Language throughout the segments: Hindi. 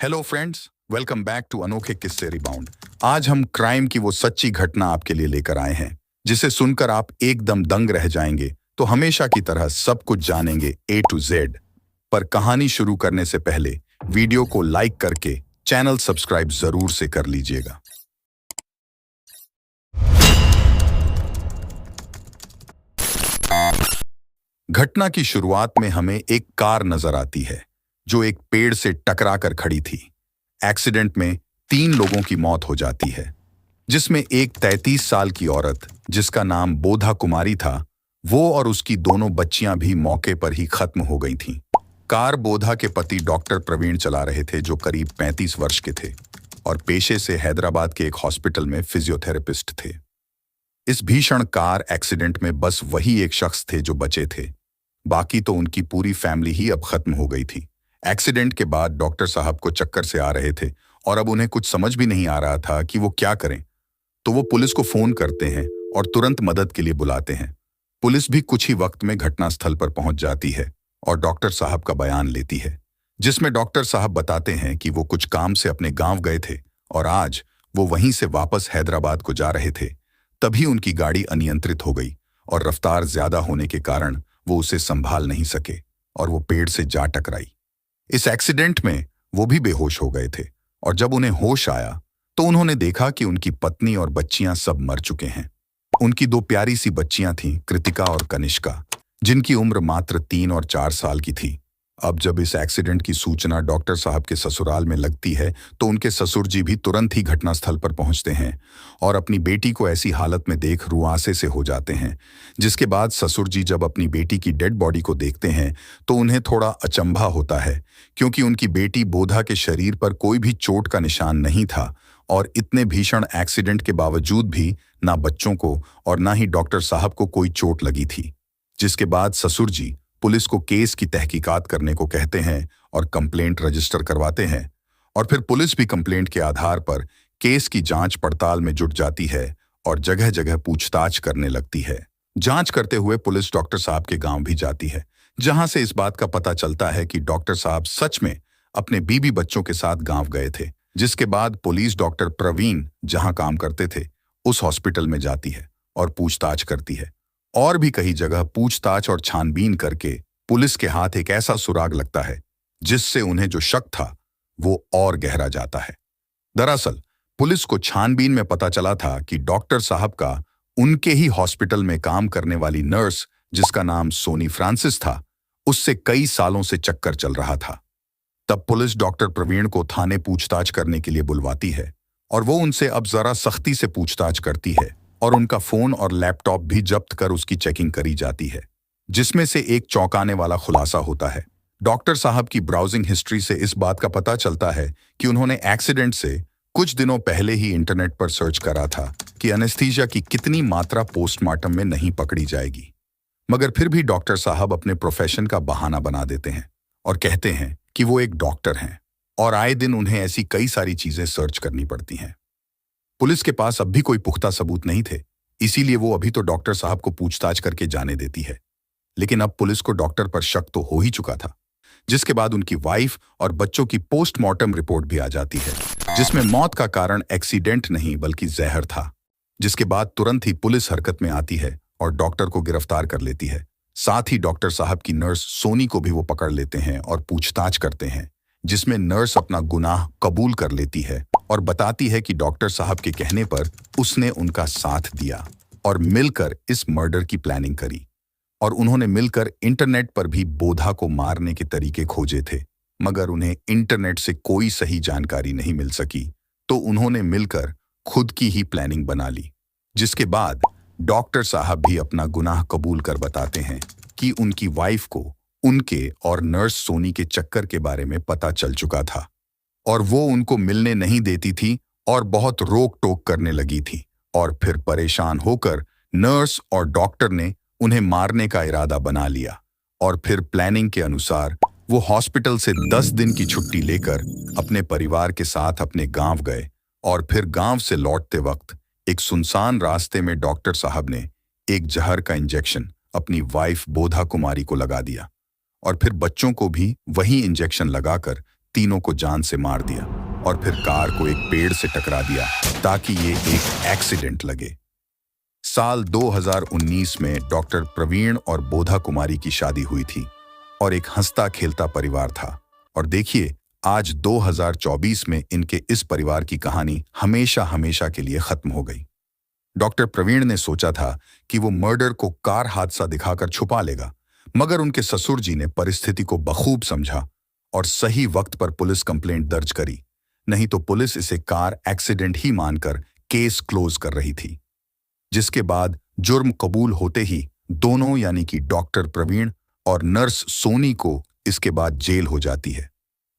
Hello friends, welcome back to Anokhe Kisse rebound. आज हम क्राइम की वो सच्ची घटना आपके लिए लेकर आए हैं जिसे सुनकर आप एकदम दंग रह जाएंगे। तो हमेशा की तरह सब कुछ जानेंगे A to Z। पर कहानी शुरू करने से पहले वीडियो को लाइक करके चैनल सब्सक्राइब जरूर से कर लीजिएगा। घटना की शुरुआत में हमें एक कार नजर आती है जो एक पेड़ से टकराकर खड़ी थी। एक्सीडेंट में 3 लोगों की मौत हो जाती है, जिसमें एक 33 साल की औरत जिसका नाम बोधा कुमारी था, वो और उसकी दोनों बच्चियां भी मौके पर ही खत्म हो गई थीं। कार बोधा के पति डॉक्टर प्रवीण चला रहे थे, जो करीब 35 वर्ष के थे और पेशे से हैदराबाद के एक हॉस्पिटल में फिजियोथेरेपिस्ट थे। इस भीषण कार एक्सीडेंट में बस वही एक शख्स थे जो बचे थे, बाकी तो उनकी पूरी फैमिली ही अब खत्म हो गई थी। एक्सीडेंट के बाद डॉक्टर साहब को चक्कर से आ रहे थे और अब उन्हें कुछ समझ भी नहीं आ रहा था कि वो क्या करें। तो वो पुलिस को फोन करते हैं और तुरंत मदद के लिए बुलाते हैं। पुलिस भी कुछ ही वक्त में घटनास्थल पर पहुंच जाती है और डॉक्टर साहब का बयान लेती है, जिसमें डॉक्टर साहब बताते हैं कि वो कुछ काम से अपने गांव गए थे और आज वो वहीं से वापस हैदराबाद को जा रहे थे। तभी उनकी गाड़ी अनियंत्रित हो गई और रफ्तार ज्यादा होने के कारण वो उसे संभाल नहीं सके और वो पेड़ से जा टकराई। इस एक्सीडेंट में वो भी बेहोश हो गए थे और जब उन्हें होश आया तो उन्होंने देखा कि उनकी पत्नी और बच्चियां सब मर चुके हैं। उनकी 2 प्यारी सी बच्चियां थीं, कृतिका और कनिष्का, जिनकी उम्र मात्र 3 और 4 साल की थी। अब जब इस एक्सीडेंट की सूचना डॉक्टर साहब के ससुराल में लगती है तो उनके ससुर जी भी तुरंत ही घटनास्थल पर पहुंचते हैं और अपनी बेटी को ऐसी हालत में देख रुआंसे से हो जाते हैं। जिसके बाद ससुर जी जब अपनी बेटी की डेड बॉडी को देखते हैं तो उन्हें थोड़ा अचंभा होता है, क्योंकि उनकी बेटी बोधा के शरीर पर कोई भी चोट का निशान नहीं था और इतने भीषण एक्सीडेंट के बावजूद भी ना बच्चों को और ना ही डॉक्टर साहब को कोई चोट लगी थी। जिसके बाद ससुर जी पुलिस को केस की तहकीकात करने को कहते हैं और कंप्लेंट रजिस्टर करवाते हैं और फिर पुलिस भी कंप्लेंट के आधार पर केस की जांच पड़ताल में जुट जाती है और जगह जगह पूछताछ करने लगती है। जांच करते हुए पुलिस डॉक्टर साहब के गांव भी जाती है, जहां से इस बात का पता चलता है कि डॉक्टर साहब सच में अपने बीबी बच्चों के साथ गांव गए थे। जिसके बाद पुलिस डॉक्टर प्रवीण जहां काम करते थे उस हॉस्पिटल में जाती है और पूछताछ करती है और भी कई जगह पूछताछ और छानबीन करके पुलिस के हाथ एक ऐसा सुराग लगता है जिससे उन्हें जो शक था वो और गहरा जाता है। दरअसल पुलिस को छानबीन में पता चला था कि डॉक्टर साहब का उनके ही हॉस्पिटल में काम करने वाली नर्स, जिसका नाम सोनी फ्रांसिस था, उससे कई सालों से चक्कर चल रहा था। तब पुलिस डॉक्टर प्रवीण को थाने पूछताछ करने के लिए बुलवाती है और वो उनसे अब जरा सख्ती से पूछताछ करती है और उनका फोन और लैपटॉप भी जब्त कर उसकी चेकिंग करी जाती है, जिसमें से एक चौंकाने वाला खुलासा होता है। डॉक्टर साहब की ब्राउजिंग हिस्ट्री से इस बात का पता चलता है कि उन्होंने एक्सीडेंट से कुछ दिनों पहले ही इंटरनेट पर सर्च करा था कि एनेस्थीसिया की कितनी मात्रा पोस्टमार्टम में नहीं पकड़ी जाएगी। मगर फिर भी डॉक्टर साहब अपने प्रोफेशन का बहाना बना देते हैं और कहते हैं कि वो एक डॉक्टर हैं और आए दिन उन्हें ऐसी कई सारी चीजें सर्च करनी पड़ती हैं। पुलिस के पास अब भी कोई पुख्ता सबूत नहीं थे, इसीलिए वो अभी तो डॉक्टर साहब को पूछताछ करके जाने देती है। लेकिन अब पुलिस को डॉक्टर पर शक तो हो ही चुका था, जिसके बाद उनकी वाइफ और बच्चों की पोस्टमार्टम रिपोर्ट भी आ जाती है, जिसमें मौत का कारण एक्सीडेंट नहीं बल्कि जहर था। जिसके बाद तुरंत ही पुलिस हरकत में आती है और डॉक्टर को गिरफ्तार कर लेती है। साथ ही डॉक्टर साहब की नर्स सोनी को भी वो पकड़ लेते हैं और पूछताछ करते हैं, जिसमें नर्स अपना गुनाह कबूल कर लेती है और बताती है कि डॉक्टर साहब के कहने पर उसने उनका साथ दिया और मिलकर इस मर्डर की प्लानिंग करी और उन्होंने मिलकर इंटरनेट पर भी बोधा को मारने के तरीके खोजे थे, मगर उन्हें इंटरनेट से कोई सही जानकारी नहीं मिल सकी, तो उन्होंने मिलकर खुद की ही प्लानिंग बना ली। जिसके बाद डॉक्टर साहब भी अपना गुनाह कबूल कर बताते हैं कि उनकी वाइफ को उनके और नर्स सोनी के चक्कर के बारे में पता चल चुका था और वो उनको मिलने नहीं देती थी और बहुत रोक टोक करने लगी थी और फिर परेशान होकर नर्स और डॉक्टर ने उन्हें मारने का इरादा बना लिया और फिर प्लानिंग के अनुसार वो हॉस्पिटल से 10 दिन की छुट्टी लेकर अपने परिवार के साथ अपने गांव गए और फिर गांव से लौटते वक्त एक सुनसान रास्ते में डॉक्टर साहब ने एक जहर का इंजेक्शन अपनी वाइफ बोधा कुमारी को लगा दिया और फिर बच्चों को भी वही इंजेक्शन लगाकर तीनों को जान से मार दिया और फिर कार को एक पेड़ से टकरा दिया ताकि ये एक एक्सीडेंट लगे। साल 2019 में डॉक्टर प्रवीण और बोधा कुमारी की शादी हुई थी और एक हंसता खेलता परिवार था। और देखिए, आज 2024 में इनके इस परिवार की कहानी हमेशा हमेशा के लिए खत्म हो गई। डॉक्टर प्रवीण ने सोचा था कि वो मर्डर को कार हादसा दिखाकर छुपा लेगा, मगर उनके ससुर जी ने परिस्थिति को बखूब समझा और सही वक्त पर पुलिस कंप्लेंट दर्ज करी। नहीं तो पुलिस इसे कार एक्सीडेंट ही मानकर केस क्लोज कर रही थी। जिसके बाद जुर्म कबूल होते ही दोनों यानी कि डॉक्टर प्रवीण और नर्स सोनी को इसके बाद जेल हो जाती है।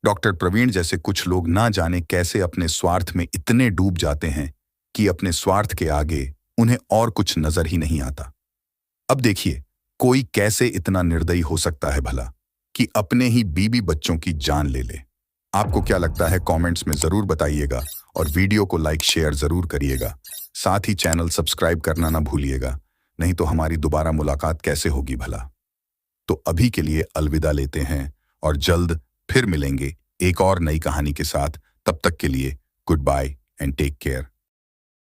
डॉक्टर प्रवीण जैसे कुछ लोग ना जाने कैसे अपने स्वार्थ में इतने डूब जाते हैं कि अपने स्वार्थ के आगे उन्हें और कुछ नजर ही नहीं आता। अब देखिए, कोई कैसे इतना निर्दयी हो सकता है भला कि अपने ही बीबी बच्चों की जान ले ले। आपको क्या लगता है कमेंट्स में जरूर बताइएगा और वीडियो को लाइक शेयर जरूर करिएगा। साथ ही चैनल सब्सक्राइब करना ना भूलिएगा, नहीं तो हमारी दोबारा मुलाकात कैसे होगी भला। तो अभी के लिए अलविदा लेते हैं और जल्द फिर मिलेंगे एक और नई कहानी के साथ। तब तक के लिए goodbye and take care.